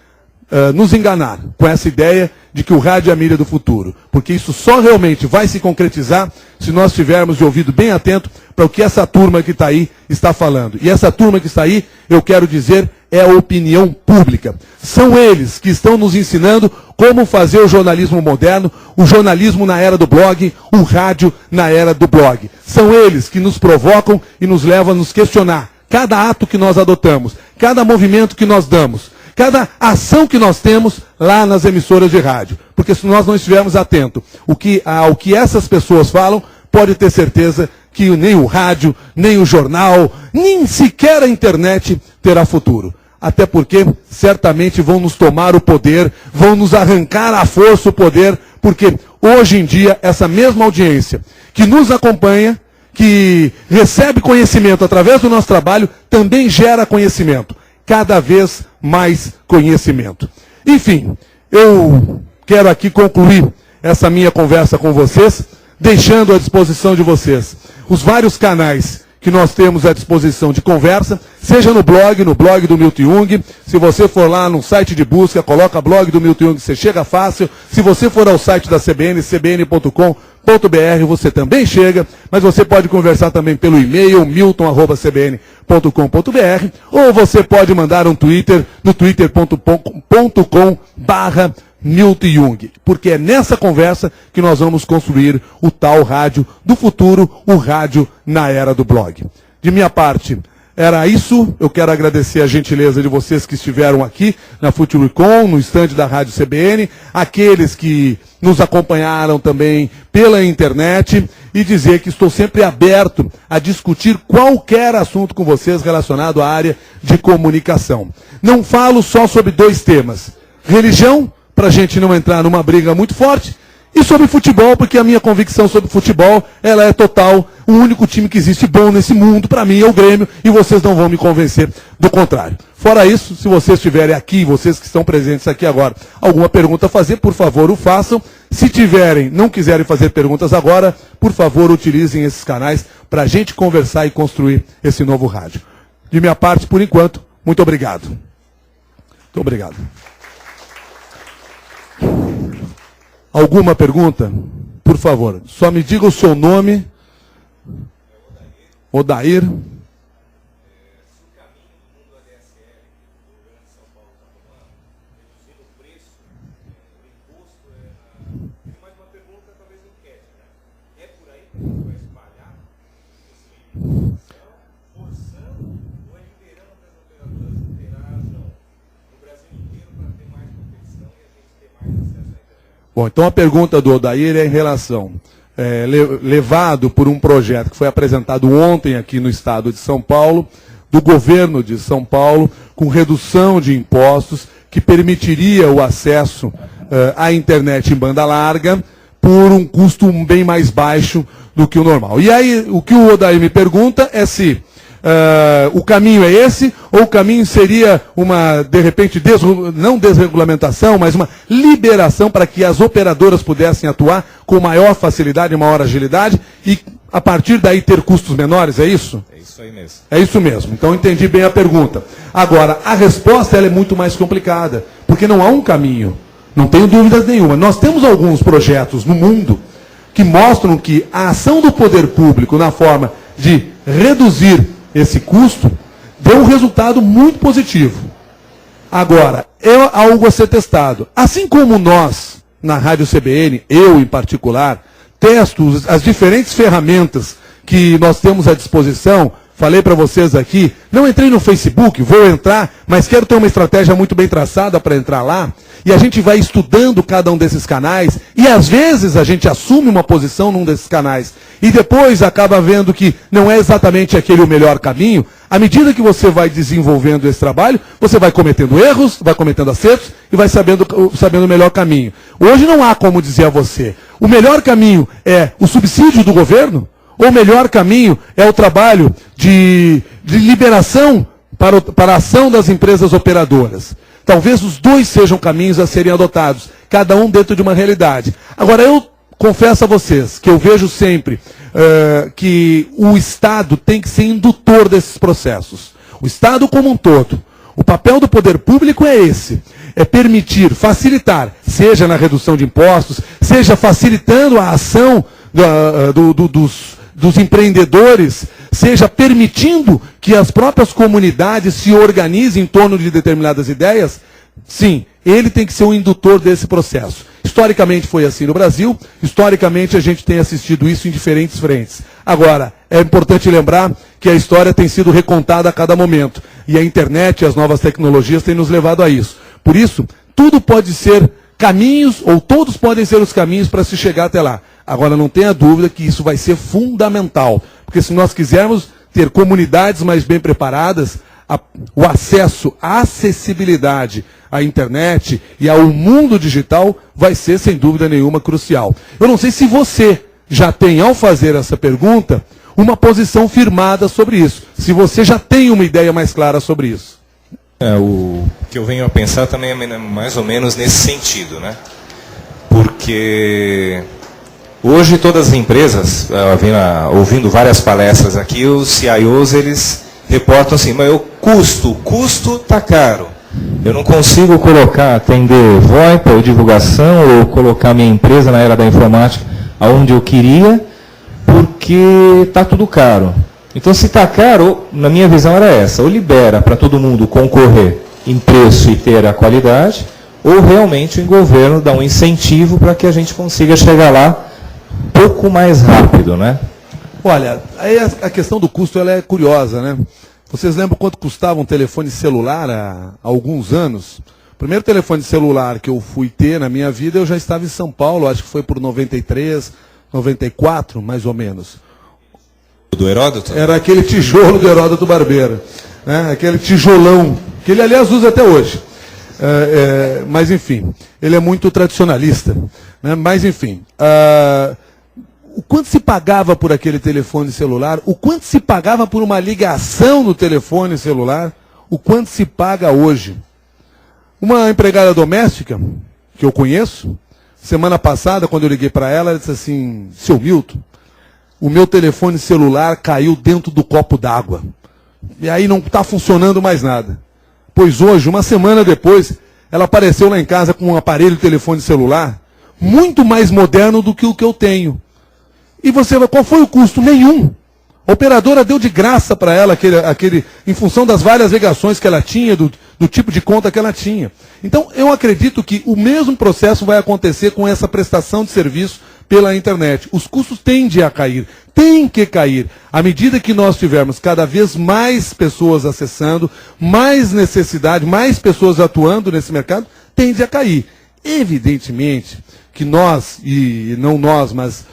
nos enganar com essa ideia de que o rádio é a mídia do futuro, porque isso só realmente vai se concretizar se nós tivermos de ouvido bem atento para o que essa turma que está aí está falando. E essa turma que está aí, eu quero dizer, é a opinião pública. São eles que estão nos ensinando como fazer o jornalismo moderno, o jornalismo na era do blog, o rádio na era do blog. São eles que nos provocam e nos levam a nos questionar cada ato que nós adotamos, cada movimento que nós damos, cada ação que nós temos lá nas emissoras de rádio. Porque se nós não estivermos atentos ao que essas pessoas falam, pode ter certeza que nem o rádio, nem o jornal, nem sequer a internet terá futuro. Até porque certamente vão nos tomar o poder, vão nos arrancar à força o poder, porque hoje em dia essa mesma audiência que nos acompanha, que recebe conhecimento através do nosso trabalho, também gera conhecimento. Cada vez mais conhecimento. Enfim, eu quero aqui concluir essa minha conversa com vocês, deixando à disposição de vocês os vários canais que nós temos à disposição de conversa, seja no blog do Milton Jung. Se você for lá no site de busca, coloca blog do Milton Jung, você chega fácil. Se você for ao site da CBN, cbn.com.br, você também chega, mas você pode conversar também pelo e-mail, milton@cbn.com.br, ou você pode mandar um Twitter no twitter.com/Milton Jung, porque é nessa conversa que nós vamos construir o tal rádio do futuro, o rádio na era do blog. De minha parte, era isso. Eu quero agradecer a gentileza de vocês que estiveram aqui na Futuricom, no estande da Rádio CBN, aqueles que nos acompanharam também pela internet, e dizer que estou sempre aberto a discutir qualquer assunto com vocês relacionado à área de comunicação. Não falo só sobre dois temas: religião, para a gente não entrar numa briga muito forte, e sobre futebol, porque a minha convicção sobre futebol, ela é total. O único time que existe bom nesse mundo, para mim, é o Grêmio, e vocês não vão me convencer do contrário. Fora isso, se vocês estiverem aqui, vocês que estão presentes aqui agora, alguma pergunta a fazer, por favor, o façam. Se não quiserem fazer perguntas agora, por favor, utilizem esses canais para a gente conversar e construir esse novo rádio. De minha parte, por enquanto, muito obrigado. Muito obrigado. Alguma pergunta? Por favor, só me diga o seu nome. Odair. Bom, então a pergunta do Odair é em relação, levado por um projeto que foi apresentado ontem aqui no estado de São Paulo, do governo de São Paulo, com redução de impostos, que permitiria o acesso à internet em banda larga por um custo bem mais baixo do que o normal. E aí, o que o Odair me pergunta é se o caminho é esse, ou o caminho seria uma, de repente, não desregulamentação, mas uma liberação para que as operadoras pudessem atuar com maior facilidade e maior agilidade, e a partir daí ter custos menores, é isso? É isso aí mesmo. É isso mesmo, então entendi bem a pergunta. Agora, a resposta ela é muito mais complicada, porque não há um caminho, não tenho dúvidas nenhuma. Nós temos alguns projetos no mundo que mostram que a ação do poder público na forma de reduzir esse custo deu um resultado muito positivo. Agora, é algo a ser testado. Assim como nós, na Rádio CBN, eu em particular, testo as diferentes ferramentas que nós temos à disposição. Falei para vocês aqui, não entrei no Facebook, vou entrar, mas quero ter uma estratégia muito bem traçada para entrar lá. E a gente vai estudando cada um desses canais, e às vezes a gente assume uma posição num desses canais, e depois acaba vendo que não é exatamente aquele o melhor caminho. À medida que você vai desenvolvendo esse trabalho, você vai cometendo erros, vai cometendo acertos, e vai sabendo o melhor caminho. Hoje não há como dizer a você, o melhor caminho é o subsídio do governo, ou o melhor caminho é o trabalho de liberação para a ação das empresas operadoras. Talvez os dois sejam caminhos a serem adotados, cada um dentro de uma realidade. Agora, eu confesso a vocês que eu vejo sempre que o Estado tem que ser indutor desses processos. O Estado como um todo. O papel do poder público é esse. É permitir, facilitar, seja na redução de impostos, seja facilitando a ação dos empreendedores, seja permitindo que as próprias comunidades se organizem em torno de determinadas ideias. Sim, ele tem que ser o indutor desse processo. Historicamente foi assim no Brasil, historicamente a gente tem assistido isso em diferentes frentes. Agora, é importante lembrar que a história tem sido recontada a cada momento, e a internet e as novas tecnologias têm nos levado a isso. Por isso, tudo pode ser caminhos, ou todos podem ser os caminhos para se chegar até lá. Agora, não tenha dúvida que isso vai ser fundamental, porque se nós quisermos ter comunidades mais bem preparadas, o acesso, a acessibilidade à internet e ao mundo digital vai ser, sem dúvida nenhuma, crucial. Eu não sei se você já tem, ao fazer essa pergunta, uma posição firmada sobre isso. Se você já tem uma ideia mais clara sobre isso. O que eu venho a pensar também é mais ou menos nesse sentido, né? Porque hoje todas as empresas, ouvindo várias palestras aqui, os CIOs, eles reportam assim, mas o custo está caro. Eu não consigo atender VoIP ou divulgação, ou colocar minha empresa na era da informática aonde eu queria, porque está tudo caro. Então, se está caro, na minha visão era essa, ou libera para todo mundo concorrer em preço e ter a qualidade, ou realmente o governo dá um incentivo para que a gente consiga chegar lá um pouco mais rápido, né? Olha, aí a questão do custo ela é curiosa, né? Vocês lembram quanto custava um telefone celular há alguns anos? O primeiro telefone celular que eu fui ter na minha vida, eu já estava em São Paulo, acho que foi por 93, 94, mais ou menos. Do Heródoto? Era aquele tijolo do Heródoto Barbeiro, né? Aquele tijolão, que ele aliás usa até hoje. Mas enfim, ele é muito tradicionalista, né? Mas enfim, o quanto se pagava por aquele telefone celular, o quanto se pagava por uma ligação no telefone celular, o quanto se paga hoje. Uma empregada doméstica, que eu conheço, semana passada, quando eu liguei para ela, ela disse assim, seu Milton, o meu telefone celular caiu dentro do copo d'água. E aí não está funcionando mais nada. Pois hoje, uma semana depois, ela apareceu lá em casa com um aparelho de telefone celular muito mais moderno do que o que eu tenho. E você vai, qual foi o custo? Nenhum. A operadora deu de graça para ela, em função das várias ligações que ela tinha, do tipo de conta que ela tinha. Então, eu acredito que o mesmo processo vai acontecer com essa prestação de serviço pela internet. Os custos tendem a cair, tem que cair. À medida que nós tivermos cada vez mais pessoas acessando, mais necessidade, mais pessoas atuando nesse mercado, tende a cair. Evidentemente que nós, e não nós, mas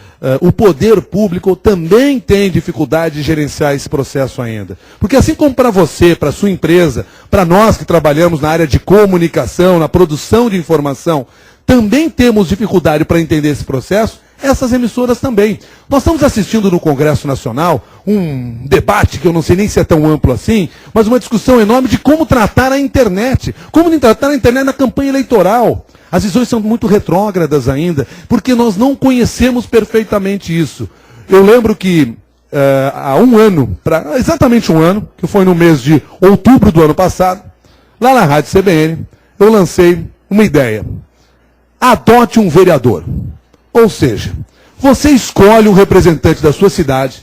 o poder público também tem dificuldade de gerenciar esse processo ainda. Porque assim como para você, para a sua empresa, para nós que trabalhamos na área de comunicação, na produção de informação, também temos dificuldade para entender esse processo, essas emissoras também. Nós estamos assistindo no Congresso Nacional um debate, que eu não sei nem se é tão amplo assim, mas uma discussão enorme de como tratar a internet. Como tratar a internet na campanha eleitoral. As visões são muito retrógradas ainda, porque nós não conhecemos perfeitamente isso. Eu lembro que há exatamente um ano, que foi no mês de outubro do ano passado, lá na Rádio CBN, eu lancei uma ideia. Adote um vereador. Ou seja, você escolhe um representante da sua cidade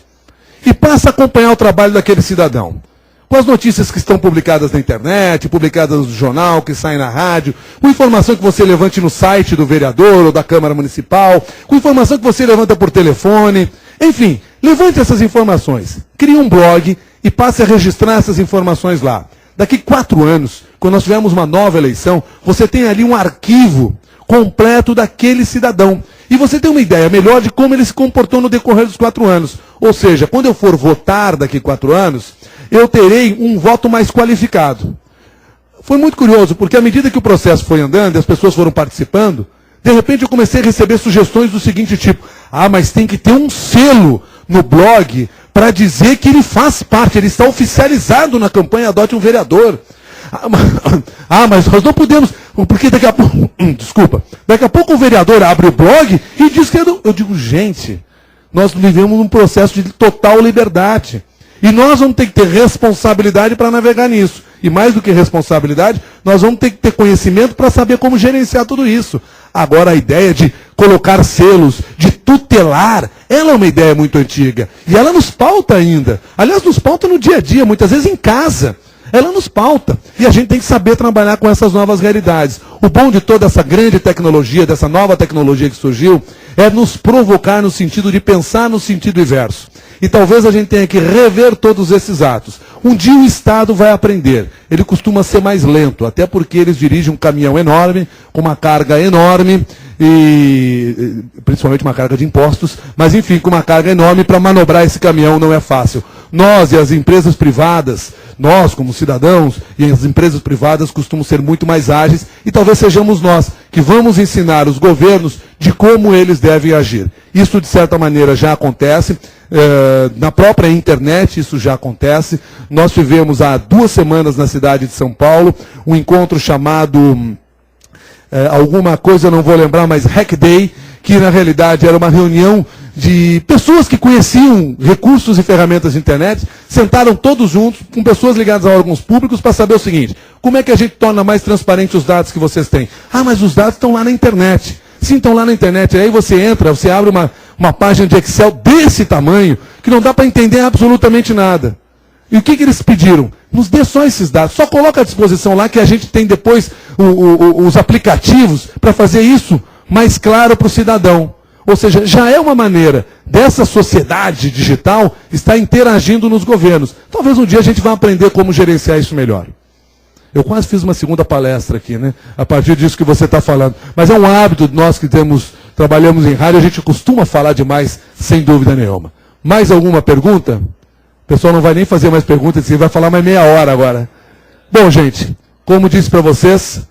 e passa a acompanhar o trabalho daquele cidadão. Com as notícias que estão publicadas na internet, publicadas no jornal, que saem na rádio, com informação que você levante no site do vereador ou da Câmara Municipal, com informação que você levanta por telefone. Enfim, levante essas informações, crie um blog e passe a registrar essas informações lá. Daqui 4 anos, quando nós tivermos uma nova eleição, você tem ali um arquivo completo daquele cidadão. E você tem uma ideia melhor de como ele se comportou no decorrer dos 4 anos. Ou seja, quando eu for votar daqui 4 anos, eu terei um voto mais qualificado. Foi muito curioso, porque à medida que o processo foi andando e as pessoas foram participando, de repente eu comecei a receber sugestões do seguinte tipo: ah, mas tem que ter um selo no blog para dizer que ele faz parte, ele está oficializado na campanha Adote um Vereador. Mas nós não podemos, porque daqui a pouco, daqui a pouco o vereador abre o blog e diz que eu digo, gente, nós vivemos um processo de total liberdade. E nós vamos ter que ter responsabilidade para navegar nisso. E mais do que responsabilidade, nós vamos ter que ter conhecimento para saber como gerenciar tudo isso. Agora, a ideia de colocar selos, de tutelar, ela é uma ideia muito antiga. E ela nos pauta ainda. Aliás, nos pauta no dia a dia, muitas vezes em casa. Ela nos pauta. E a gente tem que saber trabalhar com essas novas realidades. O bom de toda essa grande tecnologia, dessa nova tecnologia que surgiu, é nos provocar no sentido de pensar no sentido inverso. E talvez a gente tenha que rever todos esses atos. Um dia o Estado vai aprender. Ele costuma ser mais lento, até porque eles dirigem um caminhão enorme, com uma carga enorme, e principalmente uma carga de impostos, mas enfim, com uma carga enorme, para manobrar esse caminhão não é fácil. Nós e as empresas privadas, nós como cidadãos e as empresas privadas costumam ser muito mais ágeis, e talvez sejamos nós que vamos ensinar os governos de como eles devem agir. Isso, de certa maneira, já acontece. Na própria internet isso já acontece. Nós tivemos há 2 semanas na cidade de São Paulo um encontro chamado alguma coisa, eu não vou lembrar, mas Hack Day, que na realidade era uma reunião de pessoas que conheciam recursos e ferramentas de internet, sentaram todos juntos com pessoas ligadas a órgãos públicos para saber o seguinte: como é que a gente torna mais transparente os dados que vocês têm? Ah, mas os dados estão lá na internet. Sim, estão lá na internet. Aí você entra, você abre uma página de Excel desse tamanho, que não dá para entender absolutamente nada. E o que eles pediram? Nos dê só esses dados, só coloca à disposição lá que a gente tem depois os aplicativos para fazer isso mais claro para o cidadão. Ou seja, já é uma maneira dessa sociedade digital estar interagindo nos governos. Talvez um dia a gente vá aprender como gerenciar isso melhor. Eu quase fiz uma segunda palestra aqui, né? A partir disso que você está falando. Mas é um hábito de nós que trabalhamos em rádio, a gente costuma falar demais, sem dúvida nenhuma. Mais alguma pergunta? O pessoal não vai nem fazer mais perguntas, você vai falar mais meia hora agora. Bom, gente, como disse para vocês,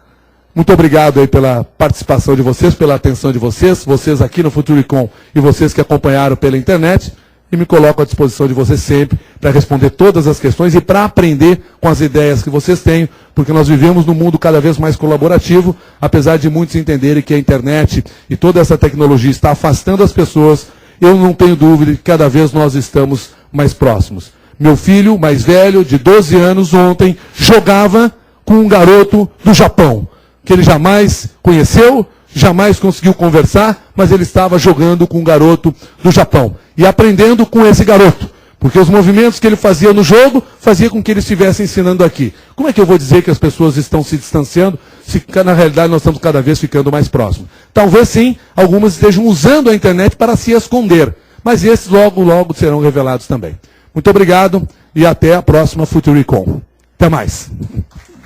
muito obrigado aí pela participação de vocês, pela atenção de vocês aqui no Futuricom e vocês que acompanharam pela internet. E me coloco à disposição de vocês sempre para responder todas as questões e para aprender com as ideias que vocês têm, porque nós vivemos num mundo cada vez mais colaborativo, apesar de muitos entenderem que a internet e toda essa tecnologia está afastando as pessoas. Eu não tenho dúvida que cada vez nós estamos mais próximos. Meu filho mais velho, de 12 anos, ontem, jogava com um garoto do Japão, que ele jamais conheceu, jamais conseguiu conversar, mas ele estava jogando com um garoto do Japão. E aprendendo com esse garoto. Porque os movimentos que ele fazia no jogo, fazia com que ele estivesse ensinando aqui. Como é que eu vou dizer que as pessoas estão se distanciando, se na realidade nós estamos cada vez ficando mais próximos? Talvez sim, algumas estejam usando a internet para se esconder. Mas esses logo, logo serão revelados também. Muito obrigado e até a próxima Futuricom. Até mais.